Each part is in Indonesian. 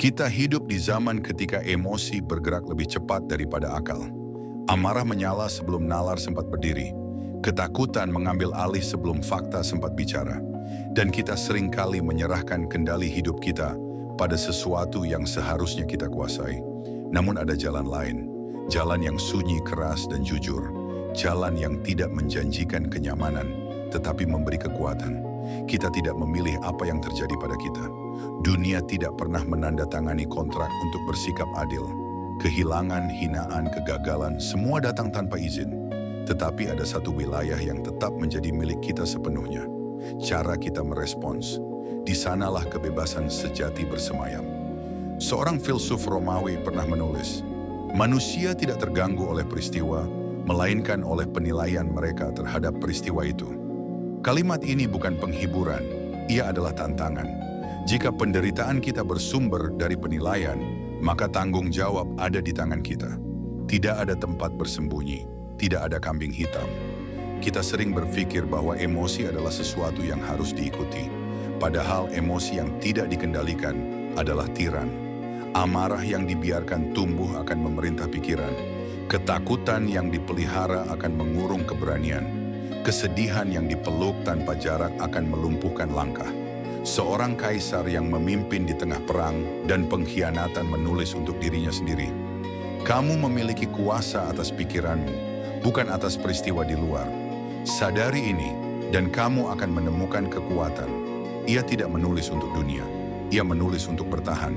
Kita hidup di zaman ketika emosi bergerak lebih cepat daripada akal. Amarah menyala sebelum nalar sempat berdiri. Ketakutan mengambil alih sebelum fakta sempat bicara. Dan kita seringkali menyerahkan kendali hidup kita pada sesuatu yang seharusnya kita kuasai. Namun ada jalan lain. Jalan yang sunyi, keras, dan jujur. Jalan yang tidak menjanjikan kenyamanan, tetapi memberi kekuatan. Kita tidak memilih apa yang terjadi pada kita. Dunia tidak pernah menandatangani kontrak untuk bersikap adil. Kehilangan, hinaan, kegagalan, semua datang tanpa izin. Tetapi ada satu wilayah yang tetap menjadi milik kita sepenuhnya. Cara kita merespons. Di sanalah kebebasan sejati bersemayam. Seorang filsuf Romawi pernah menulis, manusia tidak terganggu oleh peristiwa, melainkan oleh penilaian mereka terhadap peristiwa itu. Kalimat ini bukan penghiburan, ia adalah tantangan. Jika penderitaan kita bersumber dari penilaian, maka tanggung jawab ada di tangan kita. Tidak ada tempat bersembunyi, tidak ada kambing hitam. Kita sering berpikir bahwa emosi adalah sesuatu yang harus diikuti. Padahal emosi yang tidak dikendalikan adalah tiran. Amarah yang dibiarkan tumbuh akan memerintah pikiran. Ketakutan yang dipelihara akan mengurung keberanian. Kesedihan yang dipeluk tanpa jarak akan melumpuhkan langkah. Seorang kaisar yang memimpin di tengah perang dan pengkhianatan menulis untuk dirinya sendiri, kamu memiliki kuasa atas pikiranmu, bukan atas peristiwa di luar. Sadari ini, dan kamu akan menemukan kekuatan. Ia tidak menulis untuk dunia, ia menulis untuk bertahan.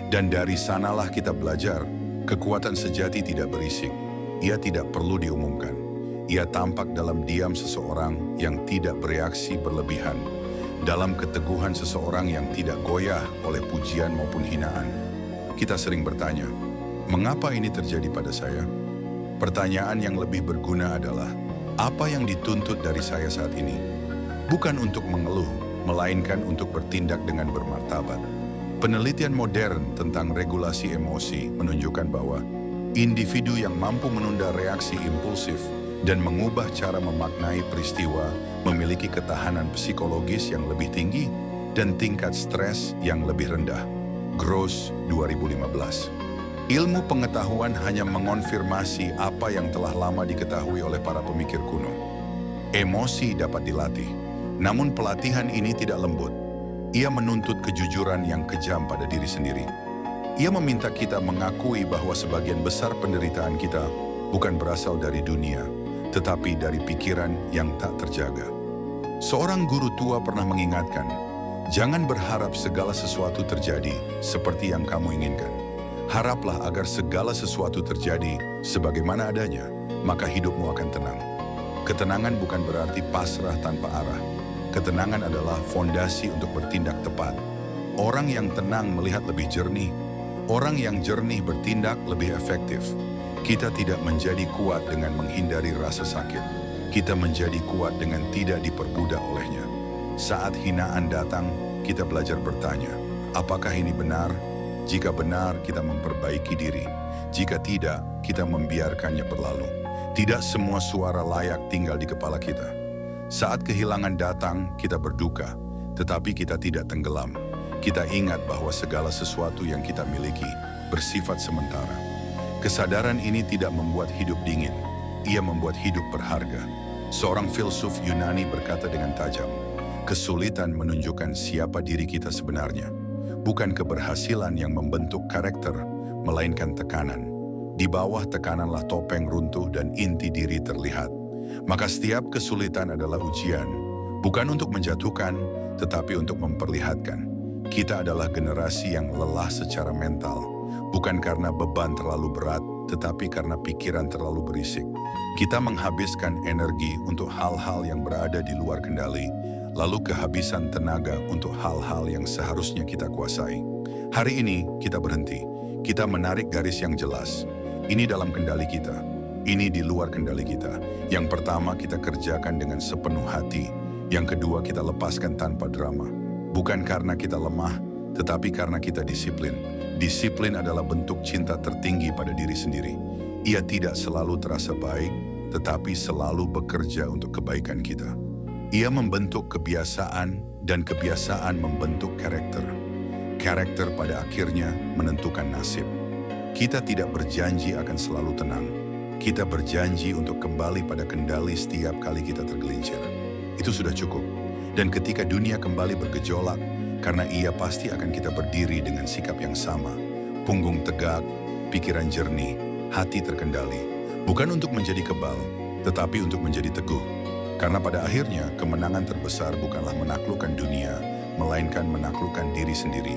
Dan dari sanalah kita belajar, kekuatan sejati tidak berisik, ia tidak perlu diumumkan. Ia tampak dalam diam seseorang yang tidak bereaksi berlebihan, dalam keteguhan seseorang yang tidak goyah oleh pujian maupun hinaan. Kita sering bertanya, mengapa ini terjadi pada saya? Pertanyaan yang lebih berguna adalah, apa yang dituntut dari saya saat ini? Bukan untuk mengeluh, melainkan untuk bertindak dengan bermartabat. Penelitian modern tentang regulasi emosi menunjukkan bahwa individu yang mampu menunda reaksi impulsif dan mengubah cara memaknai peristiwa memiliki ketahanan psikologis yang lebih tinggi dan tingkat stres yang lebih rendah. Gross 2015. Ilmu pengetahuan hanya mengonfirmasi apa yang telah lama diketahui oleh para pemikir kuno. Emosi dapat dilatih, namun pelatihan ini tidak lembut. Ia menuntut kejujuran yang kejam pada diri sendiri. Ia meminta kita mengakui bahwa sebagian besar penderitaan kita bukan berasal dari dunia, tetapi dari pikiran yang tak terjaga. Seorang guru tua pernah mengingatkan, jangan berharap segala sesuatu terjadi seperti yang kamu inginkan. Haraplah agar segala sesuatu terjadi sebagaimana adanya, maka hidupmu akan tenang. Ketenangan bukan berarti pasrah tanpa arah. Ketenangan adalah fondasi untuk bertindak tepat. Orang yang tenang melihat lebih jernih. Orang yang jernih bertindak lebih efektif. Kita tidak menjadi kuat dengan menghindari rasa sakit. Kita menjadi kuat dengan tidak diperbudak olehnya. Saat hinaan datang, kita belajar bertanya, apakah ini benar? Jika benar, kita memperbaiki diri. Jika tidak, kita membiarkannya berlalu. Tidak semua suara layak tinggal di kepala kita. Saat kehilangan datang, kita berduka, tetapi kita tidak tenggelam. Kita ingat bahwa segala sesuatu yang kita miliki bersifat sementara. Kesadaran ini tidak membuat hidup dingin, ia membuat hidup berharga. Seorang filsuf Yunani berkata dengan tajam, kesulitan menunjukkan siapa diri kita sebenarnya. Bukan keberhasilan yang membentuk karakter, melainkan tekanan. Di bawah tekananlah topeng runtuh dan inti diri terlihat. Maka setiap kesulitan adalah ujian, bukan untuk menjatuhkan, tetapi untuk memperlihatkan. Kita adalah generasi yang lelah secara mental, bukan karena beban terlalu berat, tetapi karena pikiran terlalu berisik. Kita menghabiskan energi untuk hal-hal yang berada di luar kendali, lalu kehabisan tenaga untuk hal-hal yang seharusnya kita kuasai. Hari ini kita berhenti, kita menarik garis yang jelas. Ini dalam kendali kita, ini di luar kendali kita. Yang pertama kita kerjakan dengan sepenuh hati, yang kedua kita lepaskan tanpa drama. Bukan karena kita lemah, tetapi karena kita disiplin. Disiplin adalah bentuk cinta tertinggi pada diri sendiri. Ia tidak selalu terasa baik, tetapi selalu bekerja untuk kebaikan kita. Ia membentuk kebiasaan dan kebiasaan membentuk karakter. Karakter pada akhirnya menentukan nasib. Kita tidak berjanji akan selalu tenang. Kita berjanji untuk kembali pada kendali setiap kali kita tergelincir. Itu sudah cukup. Dan ketika dunia kembali bergejolak, karena ia pasti akan kita berdiri dengan sikap yang sama. Punggung tegak, pikiran jernih, hati terkendali. Bukan untuk menjadi kebal, tetapi untuk menjadi teguh. Karena pada akhirnya kemenangan terbesar bukanlah menaklukkan dunia, melainkan menaklukkan diri sendiri.